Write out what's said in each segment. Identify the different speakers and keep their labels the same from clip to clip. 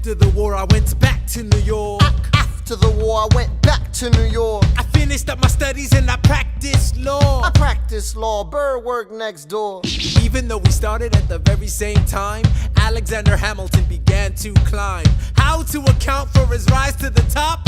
Speaker 1: After the war I went back to New York.
Speaker 2: After the war I went back to New York.
Speaker 1: I finished up my studies and I practiced law.
Speaker 2: I practiced law, Burr worked next door.
Speaker 1: Even though we started at the very same time, Alexander Hamilton began to climb. How to account for his rise to the top?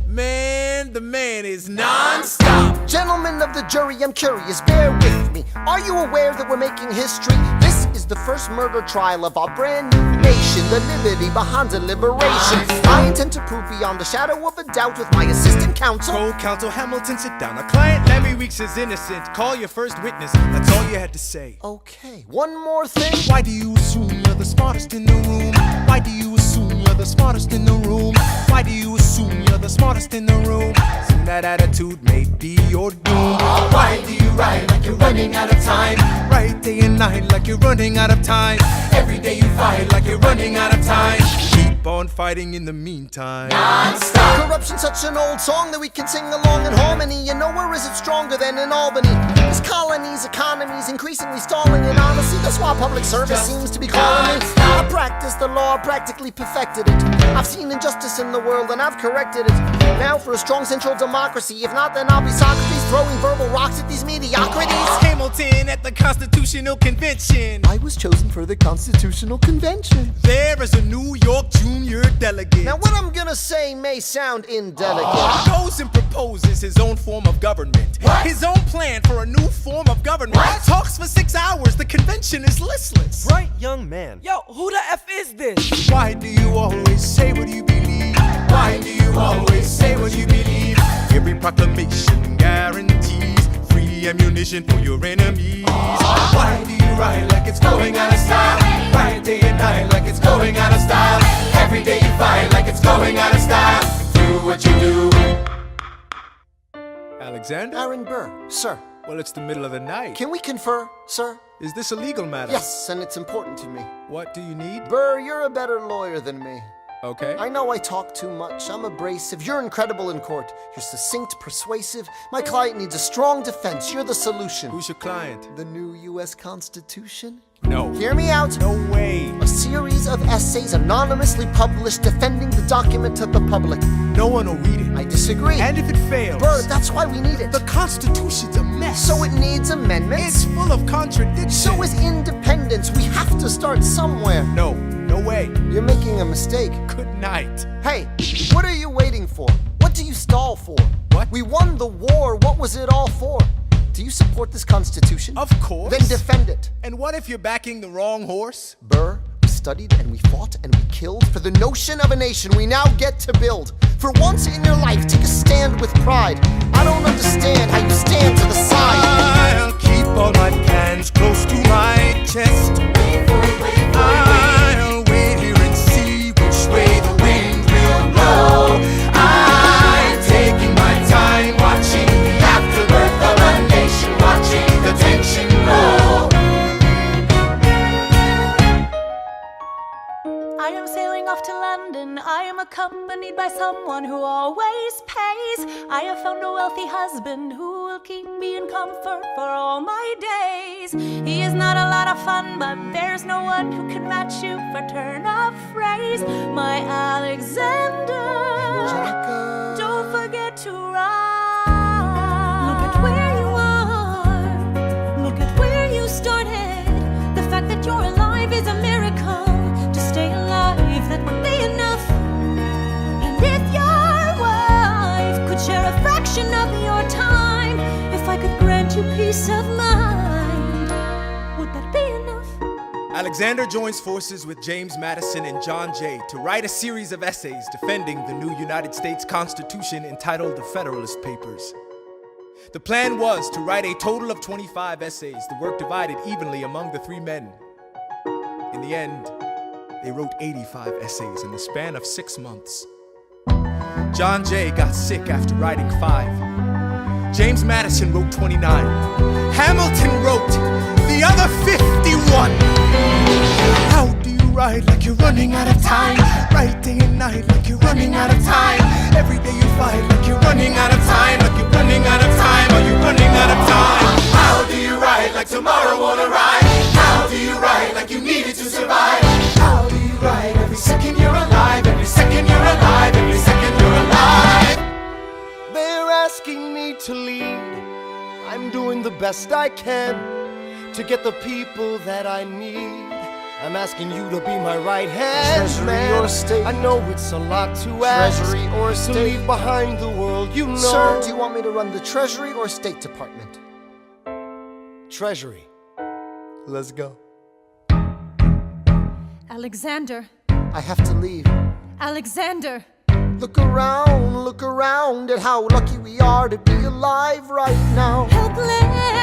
Speaker 1: Man, the man is non-stop.
Speaker 2: Gentlemen of the jury, I'm curious, bear with me. Are you aware that we're making history? This is the first murder trial of our brand new nation, the liberty behind deliberation. I intend to prove beyond a shadow of a doubt with my assistant counsel.
Speaker 1: Co-counsel Hamilton, sit down. Our client Lemmy Weeks is innocent. Call your first witness, that's all you had to say.
Speaker 2: Okay, one more thing.
Speaker 1: Why do you assume you're the smartest in the room? Why do you assume you're the smartest in the room? Why do you assume you're the smartest in the room? Soon that attitude may be your doom. Why do you write like you're running out of time? Write day and night like you're running out of time. Every day you fight like you're running out of time. Keep on fighting in the meantime.
Speaker 2: Non-stop. Corruption's such an old song that we can sing along in harmony. You know, where is it stronger than in Albany? This colony's economy's increasingly stalling, and honestly, that's why public service seems to be calling me. I practiced the law, practically perfected it. I've seen injustice in the world and I've corrected it. Now for a strong central democracy. If not, then I'll be Socrates throwing verbal rocks at these mediocrities.
Speaker 1: Hamilton at the Constitutional Convention.
Speaker 2: I was chosen for the Constitutional Convention.
Speaker 1: There is a New York junior delegate.
Speaker 2: Now what I'm gonna say may sound indelicate.
Speaker 1: Goes and proposes his own form of government. His own plan for a new form of government. Talks for 6 hours, the convention is listless.
Speaker 3: Bright young man. Yo, who the F is this?
Speaker 1: Why do you always say what you believe? Why do you always say what you believe? Every proclamation guarantees free ammunition for your enemies. Why do you write like it's going out of style? Write day and night like it's going out of style. Every day you fight like it's going out of style. Do what you do. Alexander?
Speaker 2: Aaron Burr, sir.
Speaker 1: Well, it's the middle of the night.
Speaker 2: Can we confer, sir?
Speaker 1: Is this a legal matter?
Speaker 2: Yes, and it's important to me.
Speaker 1: What do you need?
Speaker 2: Burr, you're a better lawyer than me.
Speaker 1: Okay.
Speaker 2: I know I talk too much. I'm abrasive. You're incredible in court. You're succinct, persuasive. My client needs a strong defense. You're the solution.
Speaker 1: Who's your client?
Speaker 2: The new U.S. Constitution?
Speaker 1: No.
Speaker 2: Hear me out.
Speaker 1: No way.
Speaker 2: A series of essays anonymously published defending the document to the public.
Speaker 1: No one will read it.
Speaker 2: I disagree.
Speaker 1: And if it fails?
Speaker 2: Burr, that's why we need it.
Speaker 1: The Constitution's a mess.
Speaker 2: So it needs amendments?
Speaker 1: It's full of contradictions.
Speaker 2: So is independence. We have to start somewhere.
Speaker 1: No. No way.
Speaker 2: You're making a mistake.
Speaker 1: Good night.
Speaker 2: Hey, what are you waiting for? What do you stall for?
Speaker 1: What?
Speaker 2: We won the war. What was it all for? Do you support this Constitution?
Speaker 1: Of course.
Speaker 2: Then defend it.
Speaker 1: And what if you're backing the wrong horse?
Speaker 2: Burr, we studied and we fought and we killed for the notion of a nation we now get to build. For once in your life, take a stand with pride. I don't understand how you stand to the side.
Speaker 1: I'll keep all my plans close to my chest. I'll wait here and see which way the wind will blow. I'm taking my time, watching the afterbirth of a nation, watching the tension grow.
Speaker 4: I am sailing off to London. I am accompanied by someone who always pays. I have found a wealthy husband who will keep me in comfort for all my days. He is not a lot of fun, but there's no one who can match you for turn of phrase. My Alexander, don't forget to ride. Look at where you are. Look at where you started. The fact that you're alive is a miracle. To stay alive, that would be enough. And if your wife could share a fraction of your time, if I could grant you peace of mind, would that be enough?
Speaker 1: Alexander joins forces with James Madison and John Jay to write a series of essays defending the new United States Constitution entitled The Federalist Papers. The plan was to write a total of 25 essays, the work divided evenly among the three men. In the end, they wrote 85 essays in the span of 6 months. John Jay got sick after writing 5. James Madison wrote 29. Hamilton wrote the other 51. How do you write like you're running out of time? Write day and night like you're running out of time. Every day you fight like you're running out of time. Like you're running out of time. Are you running out of time? How do you write like tomorrow won't arrive? How do you write like you needed to survive? How do you write every second you're alive?
Speaker 5: best I can to get the people that I need. I'm asking you to be my right hand,
Speaker 2: Treasury
Speaker 5: man.
Speaker 2: or state?
Speaker 5: I know it's a lot to ask.
Speaker 2: Treasury or
Speaker 5: to
Speaker 2: state?
Speaker 5: leave behind the world, you know.
Speaker 2: Sir, do you want me to run the Treasury or State Department?
Speaker 5: Treasury. Let's go.
Speaker 4: Alexander,
Speaker 2: I have to leave.
Speaker 4: Alexander.
Speaker 2: Look around at how lucky we are to be alive right now.
Speaker 4: Helpless.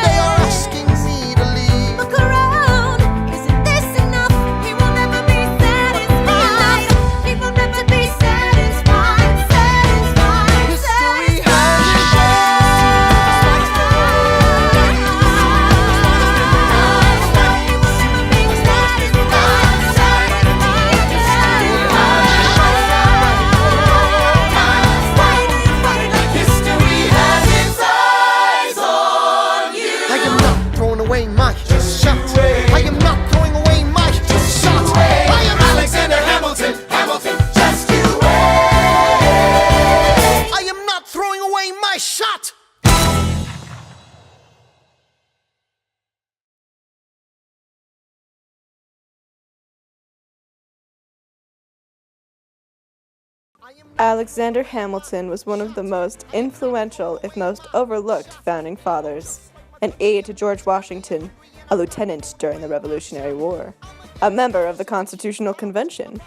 Speaker 2: They are asking me to leave.
Speaker 4: Look around. Isn't this enough? He will never be satisfied. He will never be satisfied. Satisfied.
Speaker 5: History
Speaker 2: I am not throwing away my shot. I am not throwing away my shot. I am Alexander Hamilton. Hamilton, just you wait. I am not throwing away my shot.
Speaker 6: Alexander Hamilton was one of the most influential, if most overlooked, founding fathers. An aide to George Washington, a lieutenant during the Revolutionary War, a member of the Constitutional Convention,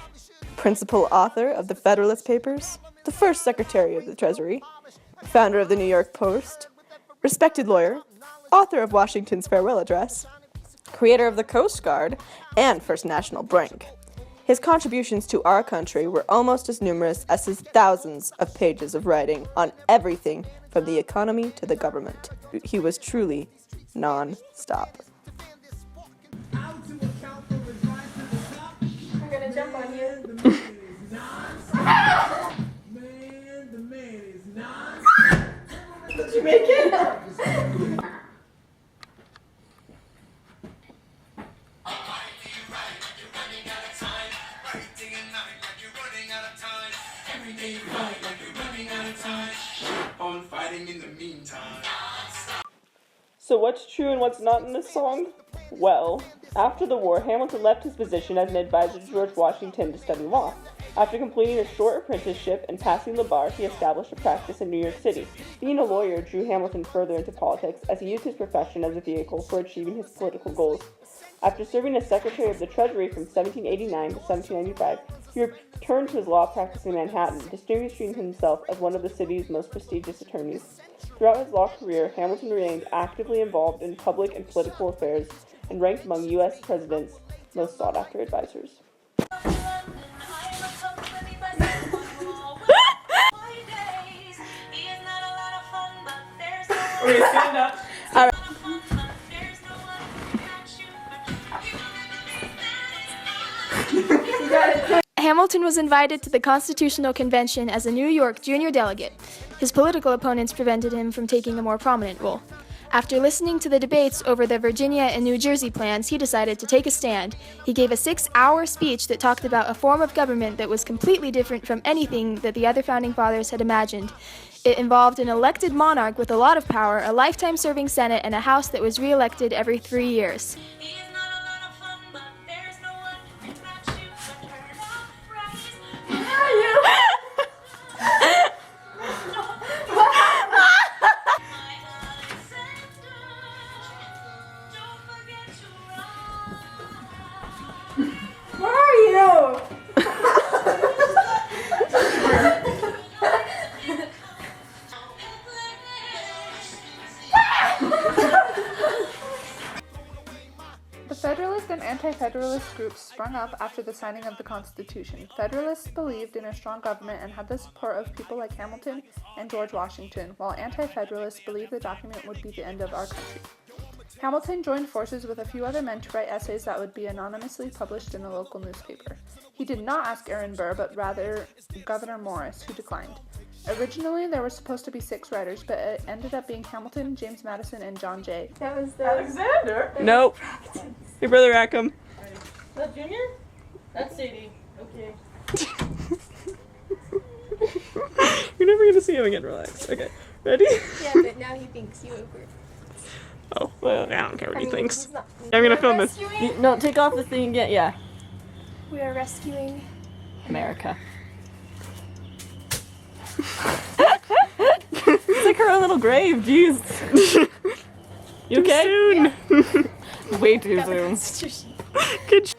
Speaker 6: principal author of the Federalist Papers, the first Secretary of the Treasury, founder of the New York Post, respected lawyer, author of Washington's Farewell Address, creator of the Coast Guard, and First National Bank. His contributions to our country were almost as numerous as his thousands of pages of writing on everything from the economy to the government. He was truly non-stop.
Speaker 7: I'm gonna jump on you. Man, the man is non-stop. Did you make it?
Speaker 8: So what's true and what's not in this song? Well, after the war, Hamilton left his position as an advisor to George Washington to study law. After completing a short apprenticeship and passing the bar, he established a practice in New York City. Being a lawyer drew Hamilton further into politics as he used his profession as a vehicle for achieving his political goals. After serving as Secretary of the Treasury from 1789 to 1795, he returned to his law practice in Manhattan, distinguishing himself as one of the city's most prestigious attorneys. Throughout his law career, Hamilton remained actively involved in public and political affairs and ranked among U.S. presidents' most sought-after advisors.
Speaker 7: Okay, stand up.
Speaker 9: Hamilton was invited to the Constitutional Convention as a New York junior delegate. His political opponents prevented him from taking a more prominent role. After listening to the debates over the Virginia and New Jersey plans, he decided to take a stand. He gave a 6-hour speech that talked about a form of government that was completely different from anything that the other founding fathers had imagined. It involved an elected monarch with a lot of power, a lifetime serving Senate, and a House that was re-elected every 3 years.
Speaker 7: Where are you?
Speaker 10: The Federalist and Anti-Federalist groups sprung up after the signing of the Constitution. Federalists believed in a strong government and had the support of people like Hamilton and George Washington, while Anti-Federalists believed the document would be the end of our country. Hamilton joined forces with a few other men to write essays that would be anonymously published in a local newspaper. He did not ask Aaron Burr, but rather Gouverneur Morris, who declined. Originally, there were supposed to be 6 writers, but it ended up being Hamilton, James Madison, and John Jay.
Speaker 7: That was Alexander.
Speaker 8: Nope. Hey, Brother Rackham.
Speaker 7: Is that Junior? That's Sadie. Okay.
Speaker 8: You're never gonna see him again, relax. Okay, ready?
Speaker 7: Yeah, but now he thinks you over.
Speaker 8: Oh, well, I don't care what he thinks. I'm gonna film this.
Speaker 11: No, take off the thing again. Yeah.
Speaker 9: We are rescuing
Speaker 11: America. It's like her own little grave, jeez. You okay?
Speaker 8: Soon.
Speaker 11: Way too soon.
Speaker 8: Good